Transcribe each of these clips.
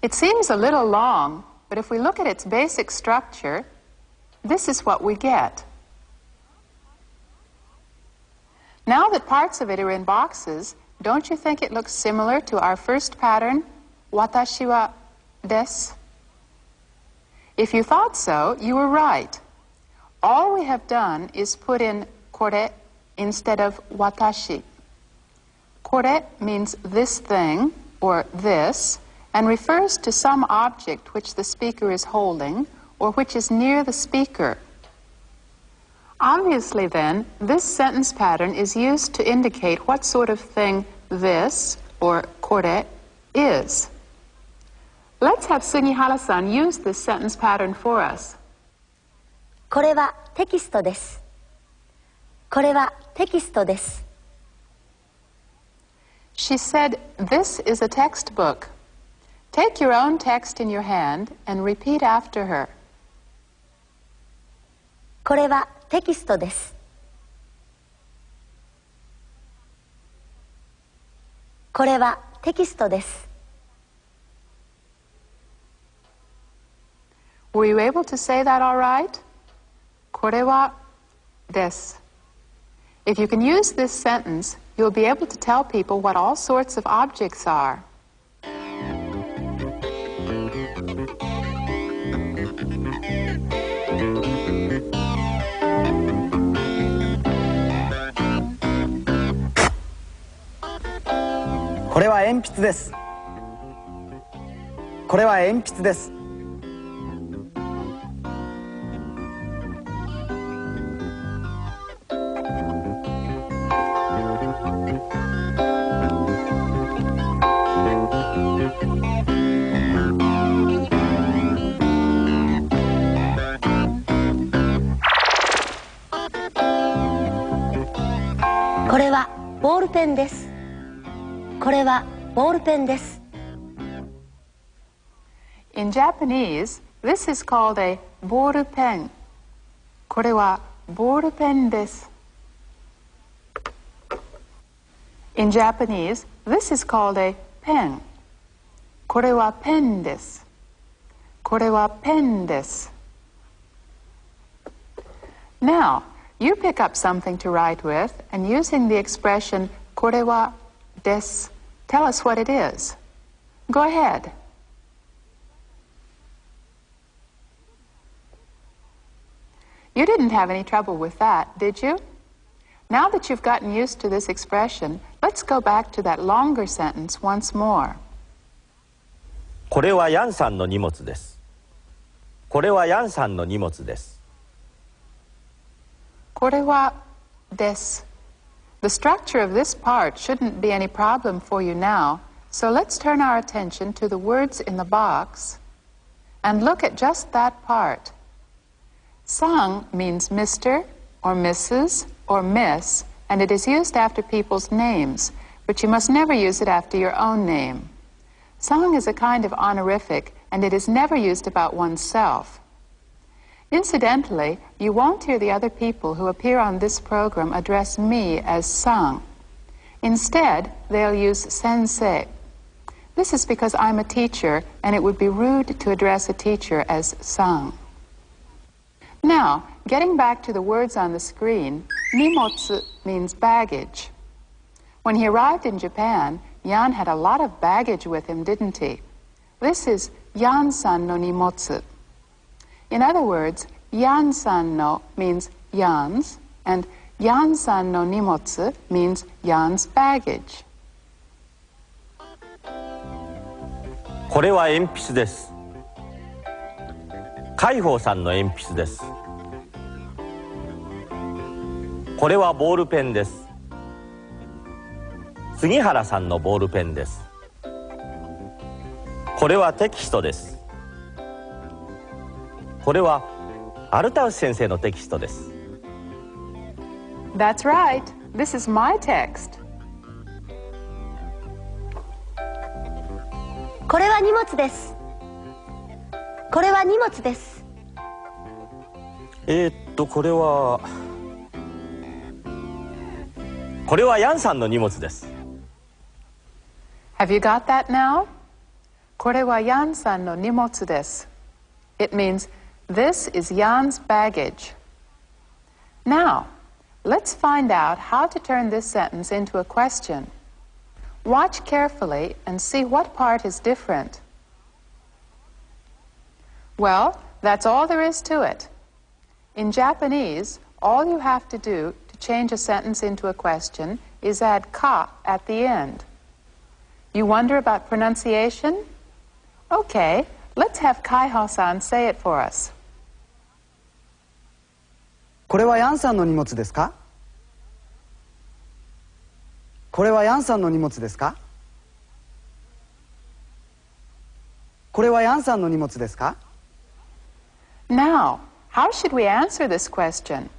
It seems a little long, but if we look at its basic structure, this is what we get. Now that parts of it are in boxes, don't you think it looks similar to our first pattern, watashi wa desu? If you thought so, you were right. All we have done is put in kore instead of watashi. Kore means this thing, or this, and refers to some object which the speaker is holding, or which is near the speaker. Obviously, then, this sentence pattern is used to indicate what sort of thing this, or kore, is. Let's have Sugihara-san use this sentence pattern for us. これはテキストです。これはテキストです。She said, "This is a textbook." Take your own text in your hand and repeat after her. これはテキストです。これはテキストです。Were you able to say that all right? これはです。If you can use this sentence, you'll be able to tell people what all sorts of objects are.「これは鉛筆です」「これは鉛筆です」これはボールペンです。これはボールペンです。In Japanese, this is called a ボールペン。これはボールペンです。In Japanese, this is called a pen. これはペンです。これはペンです。Now, you pick up something to write with, and using the expression これはです, tell us what it is. Go ahead. You didn't have any trouble with that, did you? Now that you've gotten used to this expression, let's go back to that longer sentence once more. これはヤンさんの荷物です。これはヤンさんの荷物です。これはです。The structure of this part shouldn't be any problem for you now, so let's turn our attention to the words in the box and look at just that part. Sang means Mr. or Mrs. or Miss, and it is used after people's names, but you must never use it after your own name. Sang is a kind of honorific, and it is never used about oneself. Incidentally, you won't hear the other people who appear on this program address me as Sang. Instead, they'll use sensei. This is because I'm a teacher, and it would be rude to address a teacher as Sang. Now, getting back to the words on the screen, nimotsu means baggage. When he arrived in Japan, Jan had a lot of baggage with him, didn't he? This is Jan-san no nimotsu. In other words, Jan-san no means Jan's, and Jan-san no nimotsu means Jan's baggage. これは鉛筆です。海宝さんの鉛筆です。これはボールペンです。杉原さんのボールペンです。これはテキストです。これはアルタウス先生のテキストです。That's right. This is my text. これは荷物です。これは荷物です。これはヤンさんの荷物です。Have you got that now? これはヤンさんの荷物です. It means, this is Jan's baggage. Now, let's find out how to turn this sentence into a question. Watch carefully and see what part is different. Well, that's all there is to it. In Japanese, all you have to do to change a sentence into a question is add ka at the end. You wonder about pronunciation? Okay, let's have Kaiho-san say it for us. これはヤンさんの荷物ですか？これはヤンさんの荷物ですか？これはヤンさんの荷物ですか？ Now, how should we answer this question?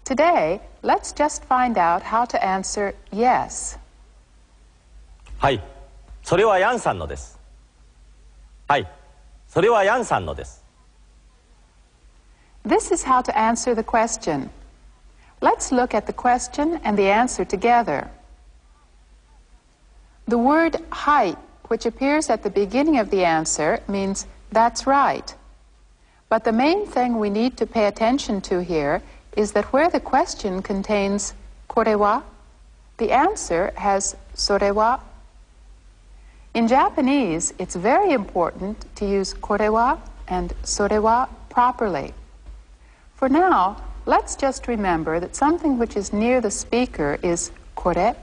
Today, let's just find out how to answer yes. はい、それはヤンさんのです。はい、それはヤンさんのです。This is how to answer the question. Let's look at the question and the answer together. The word はい, which appears at the beginning of the answer, means that's right. But the main thing we need to pay attention to here is that where the question contains これは, the answer has それは. In Japanese, it's very important to use これは and それは properly. For now, let's just remember that something which is near the speaker is これ,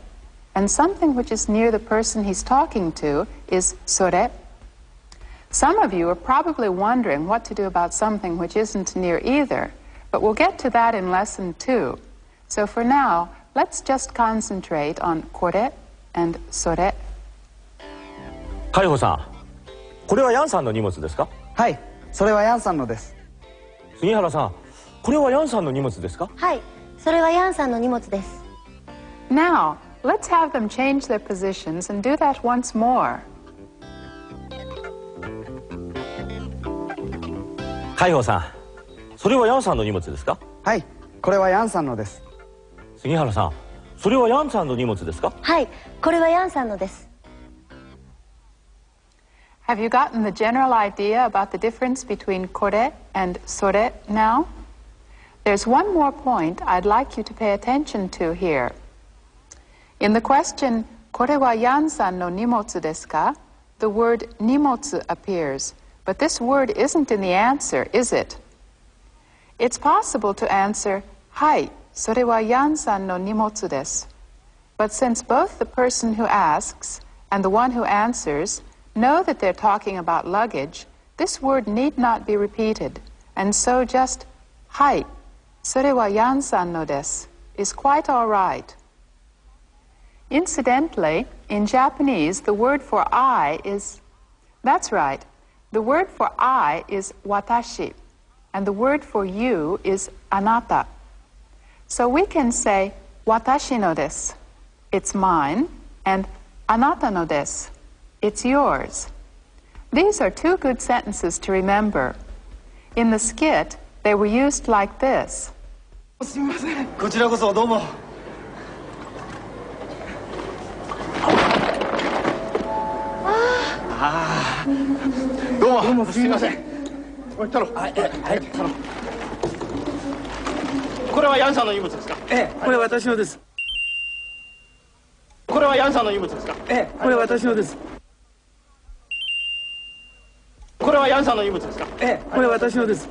and something which is near the person he's talking to is それ. Some of you are probably wondering what to do about something which isn't near either, but we'll get to that in lesson 2. So for now, let's just concentrate on これ and それ. 海保さん、これはヤンさんの荷物ですか？はい、それはヤンさんのです。杉原さん、これはヤンさんの荷物ですか？はい、それはヤンさんの荷物です。 Now, let's have them change their positions and do that once more. 海保さん、それはヤンさんの荷物ですか？はい、これはヤンさんのです。杉原さん、それはヤンさんの荷物ですか？はい、これはヤンさんのです。 Have you gotten the general idea about the difference between これ and それ now? There's one more point I'd like you to pay attention to here. In the question, これはヤンさんの荷物ですか? The word 荷物 appears, but this word isn't in the answer, is it? It's possible to answer, はい、それはヤンさんの荷物です. But since both the person who asks and the one who answers know that they're talking about luggage, this word need not be repeated, and so just はい、それはヤンさんのです is quite all right. Incidentally, in Japanese, the word for I is, that's right, the word for I is watashi, and the word for you is anata. So we can say watashi no desu, it's mine, and anata no desu, it's yours. These are two good sentences to remember. In the skit, they were used like this. すみません。こちらこそどうも。どうもすみません。おい太郎。はい太郎。これはヤンさんの荷物ですか？ええ、これは私のです。これはヤンさんの荷物ですか？ええ、これは私のです。これはヤンさんの荷物ですか？ええ、これは私のです。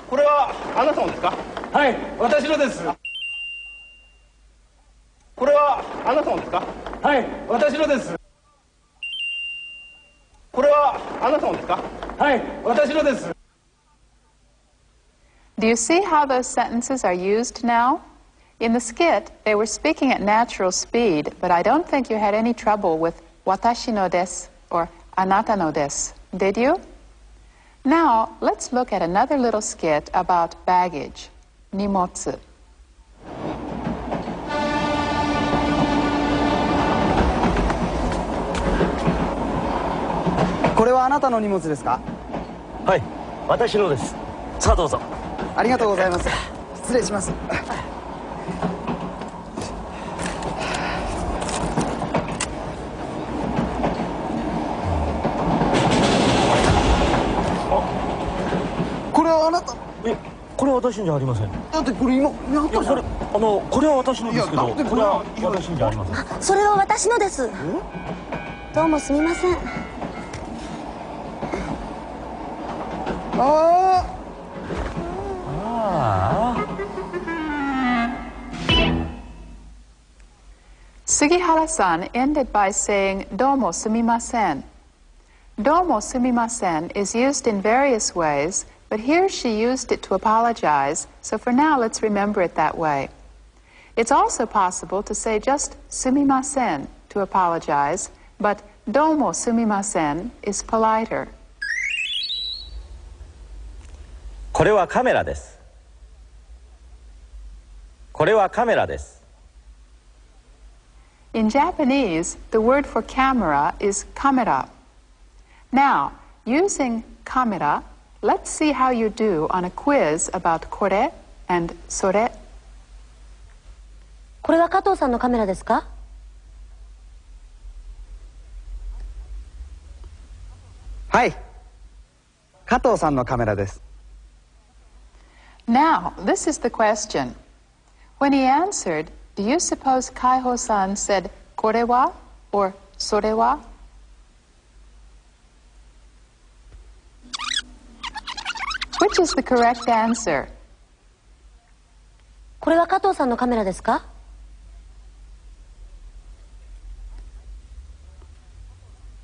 これはあなたのですか？はい、私のです。これはあなたのですか？はい、私のです。これはあなたのですか？はい、私のです。 Do you see how those sentences are used now? In the skit, they were speaking at natural speed, but I don't think you had any trouble with watashi no desu or anata no desu, did you? Now, let's look at another little skit about baggage, nimotsu. これはあなたの荷物ですか？はい、私のです。さあどうぞ。ありがとうございます。失礼します。私んじゃありません。だってこれ今あったじゃん。これは私のですけど、いやだってこれは私んじゃありません。それは私のです。どうもすみません。あああ。Sugihara-san ended by saying "domo sumimasen." "Domo sumimasen" is used in various ways, but here she used it to apologize, so for now let's remember it that way. It's also possible to say just "sumimasen" to apologize, but "domo sumimasen" is politer. これはカメラです。これはカメラです。In Japanese, the word for camera is kamera. Now, using kamera, let's see how you do on a quiz about kore and sore. これは加藤さんのカメラですか？はい。加藤さんのカメラです。Now, this is the question. When he answered, do you suppose Kaiho-san said "kore wa" or "sore wa"? Which is the correct answer? これは加藤さんのカメラですか？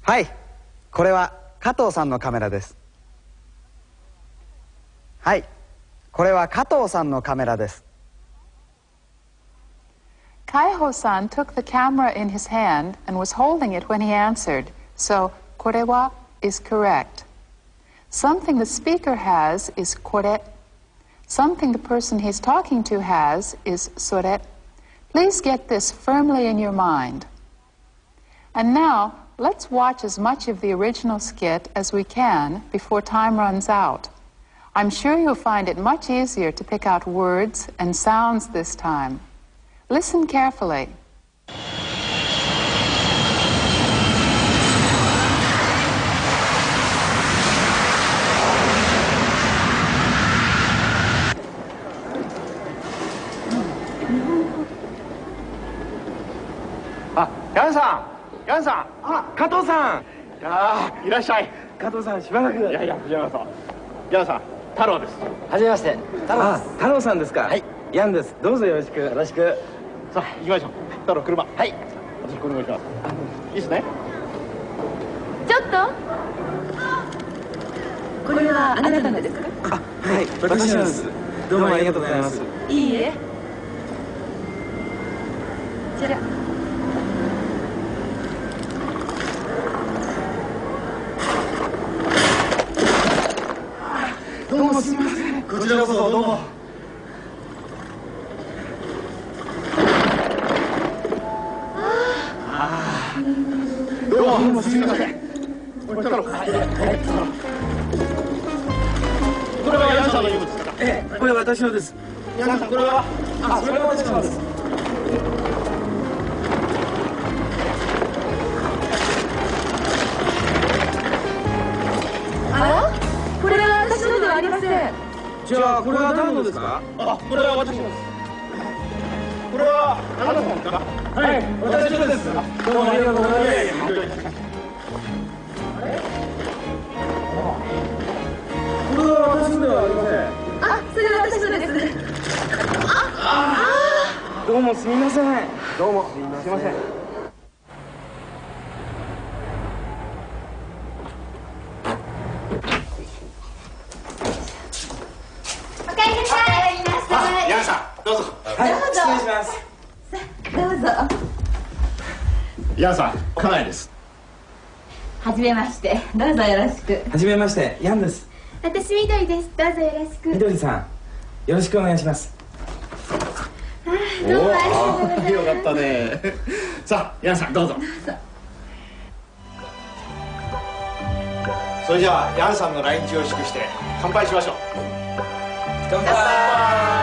はい。これは加藤さんのカメラです。はい。これは加藤さんのカメラです。Kaiho-san took the camera in his hand and was holding it when he answered, so "kore wa" is correct. Something the speaker has is kore. Something the person he's talking to has is sore. Please get this firmly in your mind. And now, let's watch as much of the original skit as we can before time runs out. I'm sure you'll find it much easier to pick out words and sounds this time. Listen carefully. あ、ヤンさん、ヤンさん、あ、加藤さん。いらっしゃい。加藤さん、しばらく。いやいや、藤原さん。ヤンさん、太郎です。はじめまして。太郎です。太郎さんですか。はい。ヤンです。どうぞよろしく。よろしく。さあ、行きましょう。太郎、車。はい。私、これもします。いいですね。ちょっと。これはあなたのですか？あ、はい、私なんです。どうもありがとうございます。いいえ。こちら。どうもすみません。こちらこそどうも。どうもすみません。これはヤンさんの荷物ですか？ええ、これは私のです。ヤンさん、これは、あ、それは私のです。あら？これは私のではありません。じゃあ、これは誰のですか？あ、これは私のです。これはあなたのですか？はい、私のです。どうもありがとうございます。これは私のではありません。あ、それは私のです。どうもすみません。どうもすみません。おかえりなさい。ヤンさん、どうぞ。はい、失礼します。どうぞ。ヤンさん、家内です。はじめまして。どうぞよろしく。はじめまして、ヤンです。私みどりです。どうぞよろしく。みどりさん、よろしくお願いします。どうもありがとうございます。よかったね。さあ、ヤンさん、どうぞ。それじゃあ、ヤンさんの来日を祝して乾杯しましょう。乾杯。